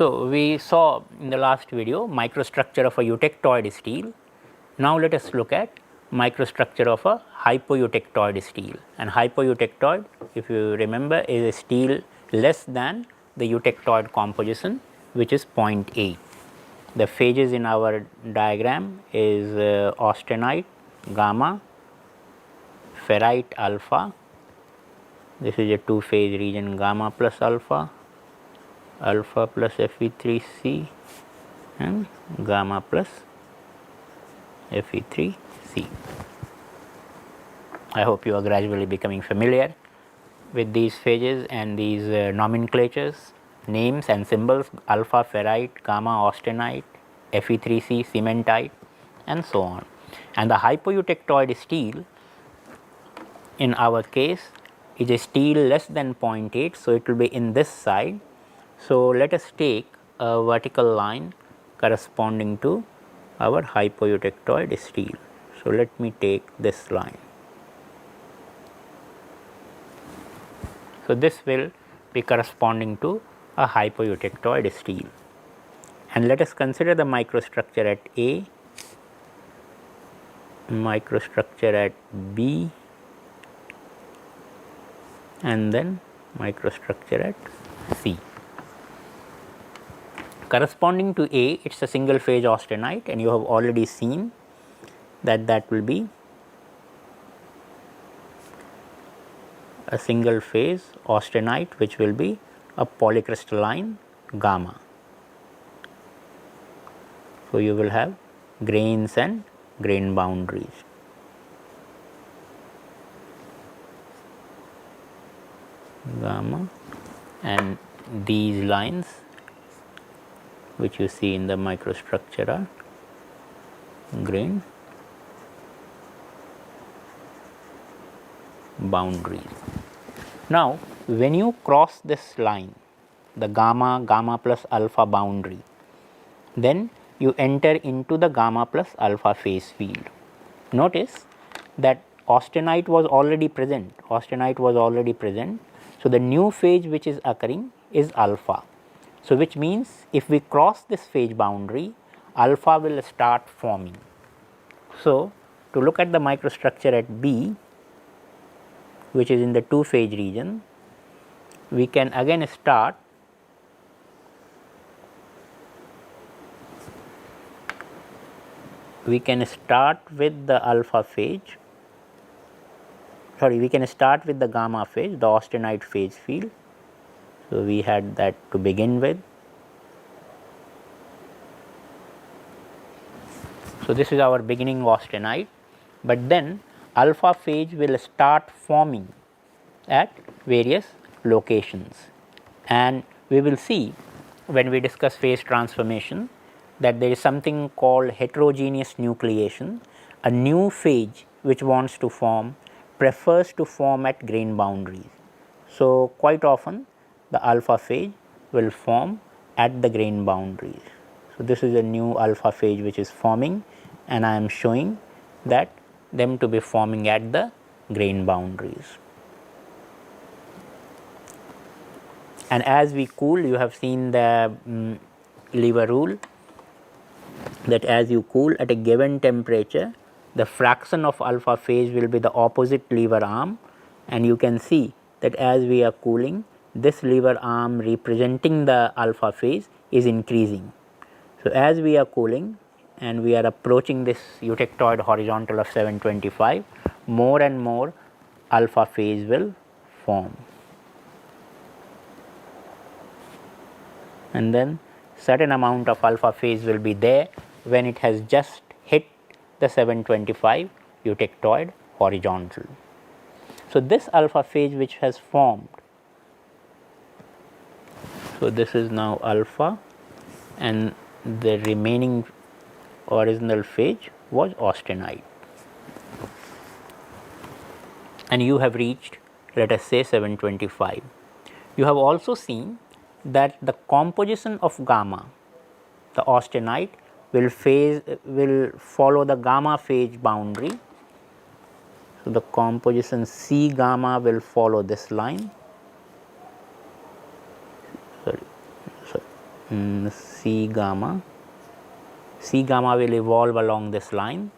So, we saw in the last video microstructure of a eutectoid steel. Now, let us look at microstructure of a hypoeutectoid steel, and hypoeutectoid, if you remember, is a steel less than the eutectoid composition, which is 0.8. The phases in our diagram is austenite, gamma, ferrite, alpha. This is a two phase region, gamma plus alpha, alpha plus Fe3C, and gamma plus Fe3C. I hope you are gradually becoming familiar with these phases and these nomenclatures, names and symbols: alpha ferrite, gamma austenite, Fe3C cementite, and so on. And the hypoeutectoid steel in our case is a steel less than 0.8, so it will be in this side. So, let us take a vertical line corresponding to our hypoeutectoid steel. So, let me take this line. So, this will be corresponding to a hypoeutectoid steel, and let us consider the microstructure at A, microstructure at B, and then microstructure at C. Corresponding to A, it is a single phase austenite, and you have already seen that that will be a single phase austenite, which will be a polycrystalline gamma. So, you will have grains and grain boundaries. Gamma, and these lines which you see in the microstructure are grain boundaries. Now, when you cross this line, the gamma, gamma plus alpha boundary, then you enter into the gamma plus alpha phase field. Notice that austenite was already present, So, the new phase which is occurring is alpha. So, which means if we cross this phase boundary, alpha will start forming. So, to look at the microstructure at B, which is in the two phase region, we can again start with the alpha phase, we can start with the gamma phase, the austenite phase field. So, we had that to begin with. So, this is our beginning austenite, but then alpha phase will start forming at various locations, and we will see when we discuss phase transformation that there is something called heterogeneous nucleation. A new phase which wants to form prefers to form at grain boundaries. So, quite often the alpha phase will form at the grain boundaries. So, this is a new alpha phase which is forming, and I am showing that them to be forming at the grain boundaries. And as we cool, you have seen the lever rule, that as you cool at a given temperature, the fraction of alpha phase will be the opposite lever arm, and you can see that as we are cooling, this lever arm representing the alpha phase is increasing. So, as we are cooling and we are approaching this eutectoid horizontal of 725, more and more alpha phase will form, and then certain amount of alpha phase will be there when it has just hit the 725 eutectoid horizontal. So, this alpha phase which has formed, so this is now alpha, and the remaining original phase was austenite, and you have reached, let us say, 725. You have also seen that the composition of gamma, the austenite, will follow the gamma phase boundary. So, the composition C gamma will follow this line, C gamma will evolve along this line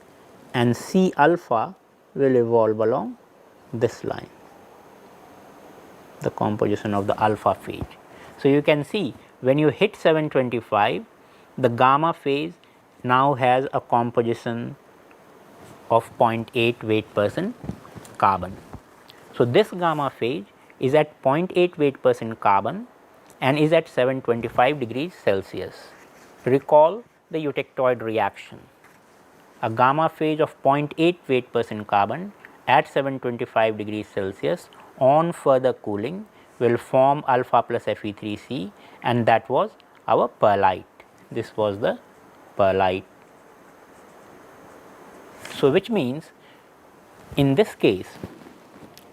and C alpha will evolve along this line, the composition of the alpha phase. So, you can see when you hit 725, the gamma phase now has a composition of 0.8 weight% carbon. So, this gamma phase is at 0.8 weight% carbon and is at 725 degrees Celsius. Recall the eutectoid reaction. A gamma phase of 0.8 weight% carbon at 725 degrees Celsius on further cooling will form alpha plus Fe3C, and that was our perlite. This was the perlite. So, which means in this case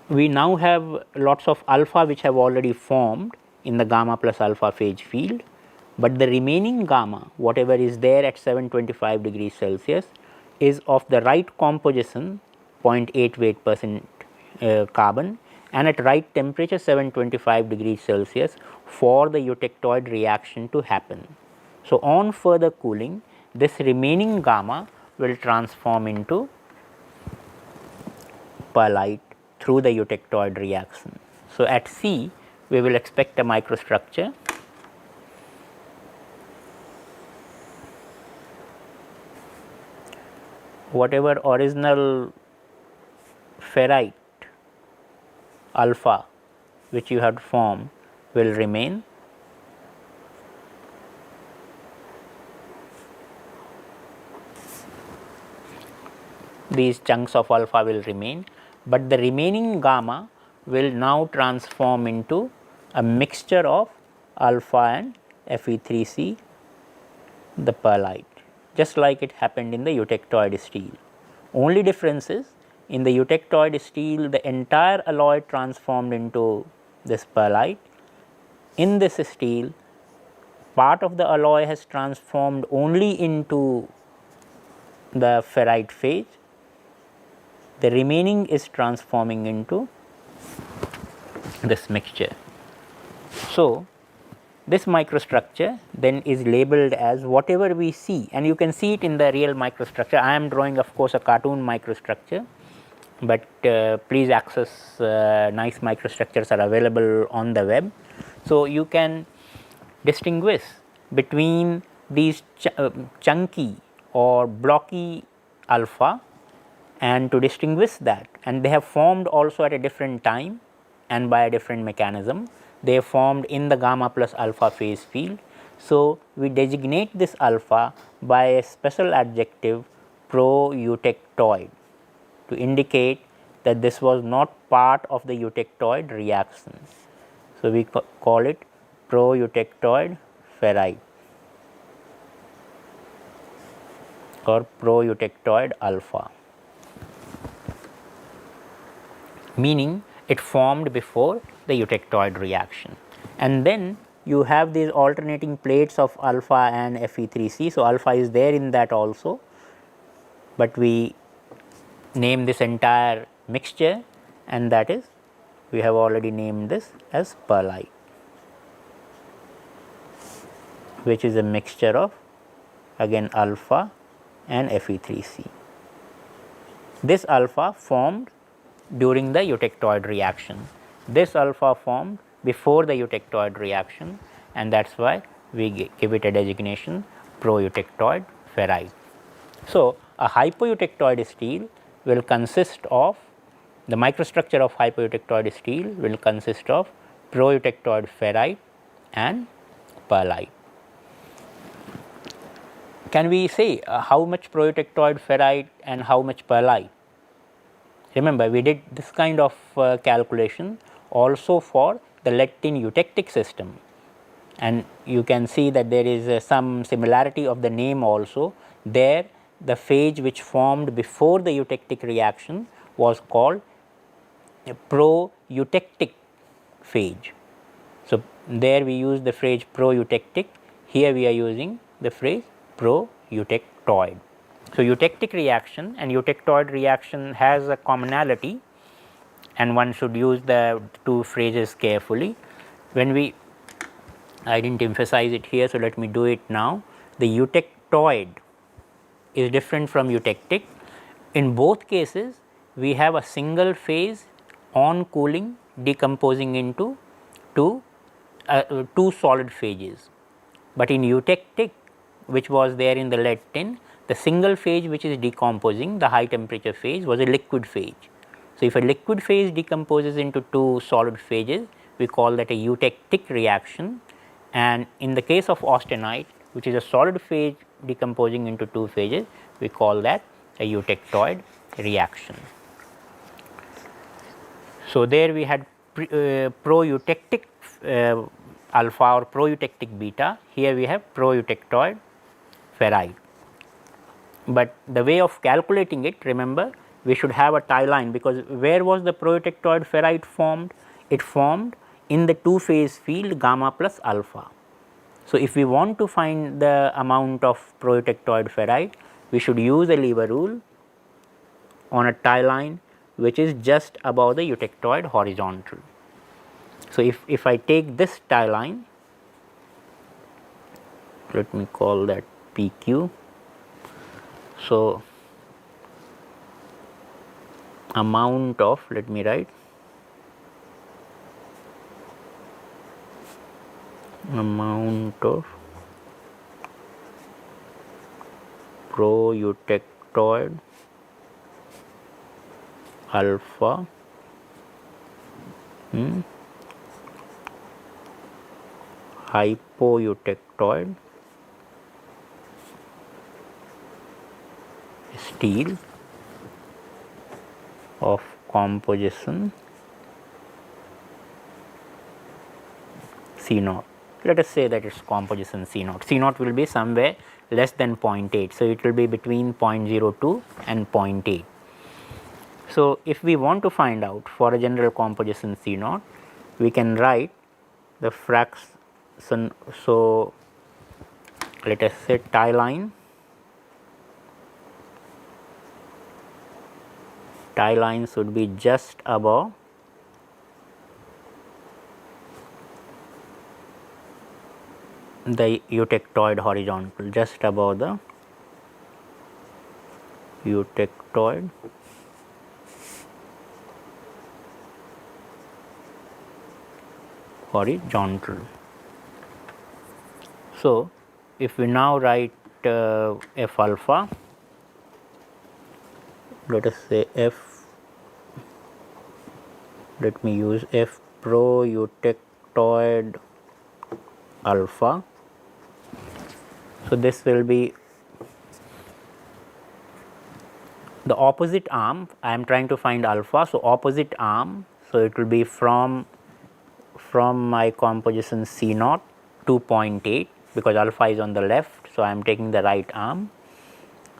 we now have lots of alpha which have already formed in the gamma plus alpha phase field, but the remaining gamma, whatever is there at 725 degrees Celsius, is of the right composition, 0.8 weight% carbon, and at right temperature 725 degrees Celsius for the eutectoid reaction to happen. So, on further cooling, this remaining gamma will transform into perlite through the eutectoid reaction. So, at C we will expect a microstructure whatever original ferrite alpha which you had formed will remain, these chunks of alpha will remain, but the remaining gamma will now transform into a mixture of alpha and Fe3C, the perlite, just like it happened in the eutectoid steel. Only difference is in the eutectoid steel the entire alloy transformed into this perlite. In this steel, part of the alloy has transformed only into the ferrite phase, the remaining is transforming into this mixture. So, this microstructure then is labeled as whatever we see, and you can see it in the real microstructure. I am drawing of course a cartoon microstructure, but please access nice microstructures are available on the web. So, you can distinguish between these chunky or blocky alpha, and to distinguish that, and they have formed also at a different time and by a different mechanism. They formed in the gamma plus alpha phase field. So, we designate this alpha by a special adjective pro-eutectoid to indicate that this was not part of the eutectoid reaction. So, we call it pro-eutectoid ferrite or pro-eutectoid alpha, meaning it formed before the eutectoid reaction. And then you have these alternating plates of alpha and Fe3C. So, alpha is there in that also, but we name this entire mixture, and that is we have already named this as perlite, which is a mixture of again alpha and Fe3C. This alpha formed during the eutectoid reaction, this alpha formed before the eutectoid reaction, and that is why we give it a designation pro-eutectoid ferrite. So, a hypoeutectoid steel will consist of, the microstructure of hypoeutectoid steel will consist of pro-eutectoid ferrite and perlite. Can we say how much pro-eutectoid ferrite and how much perlite? Remember, we did this kind of calculation also for the lead-tin eutectic system, and you can see that there is some similarity of the name also. There the phase which formed before the eutectic reaction was called a pro-eutectic phase. So, there we use the phrase pro-eutectic, here we are using the phrase pro-eutectoid. So, eutectic reaction and eutectoid reaction has a commonality, and one should use the two phrases carefully. When we I did not emphasize it here, so let me do it now. The eutectoid is different from eutectic. In both cases, we have a single phase on cooling decomposing into two solid phases. But in eutectic, which was there in the lead tin, the single phase which is decomposing, the high temperature phase, was a liquid phase. So, if a liquid phase decomposes into two solid phases, we call that a eutectic reaction, and in the case of austenite, which is a solid phase decomposing into two phases, we call that a eutectoid reaction. So, there we had pro-eutectic alpha or pro-eutectic beta, here we have pro-eutectoid ferrite. But the way of calculating it, remember, we should have a tie line, because where was the pro-eutectoid ferrite formed? It formed in the two phase field gamma plus alpha. So, if we want to find the amount of pro-eutectoid ferrite, we should use a lever rule on a tie line which is just above the eutectoid horizontal. So, if I take this tie line, let me call that PQ. So, amount of, let me write, amount of pro-eutectoid alpha hypoeutectoid steel of composition C0. Let us say that it is composition C0. C0 will be somewhere less than 0.8. So, it will be between 0.02 and 0.8. So, if we want to find out for a general composition C0, we can write the fraction. So, let us say tie line should be just above the eutectoid horizontal, just above the eutectoid horizontal. So, if we now write F alpha, let us say F, let me use F pro-eutectoid alpha. So, this will be the opposite arm. I am trying to find alpha. So, opposite arm. So, it will be from my composition C0 to 0.8, because alpha is on the left. So, I am taking the right arm.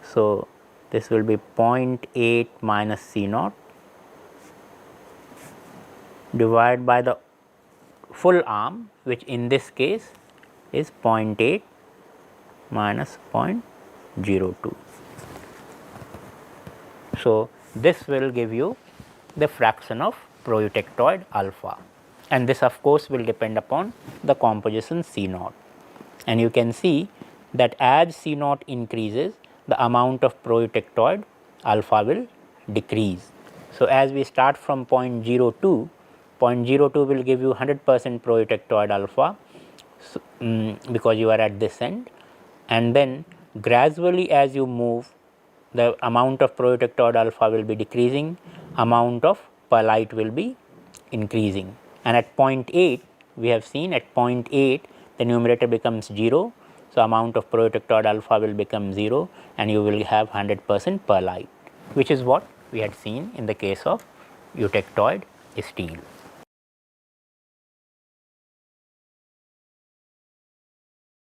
So, this will be 0.8 minus C0 divided by the full arm, which in this case is 0.8 minus 0.02. So, this will give you the fraction of pro-eutectoid alpha, and this of course will depend upon the composition C0, and you can see that as C0 increases, the amount of pro-eutectoid alpha will decrease. So, as we start from 0.02, 0.02 will give you 100% pro-eutectoid alpha, so, because you are at this end, and then gradually as you move, the amount of pro-eutectoid alpha will be decreasing, amount of perlite will be increasing, and at 0.8 we have seen at 0.8 the numerator becomes 0. So, amount of pro-eutectoid alpha will become 0 and you will have 100% perlite, which is what we had seen in the case of eutectoid steel.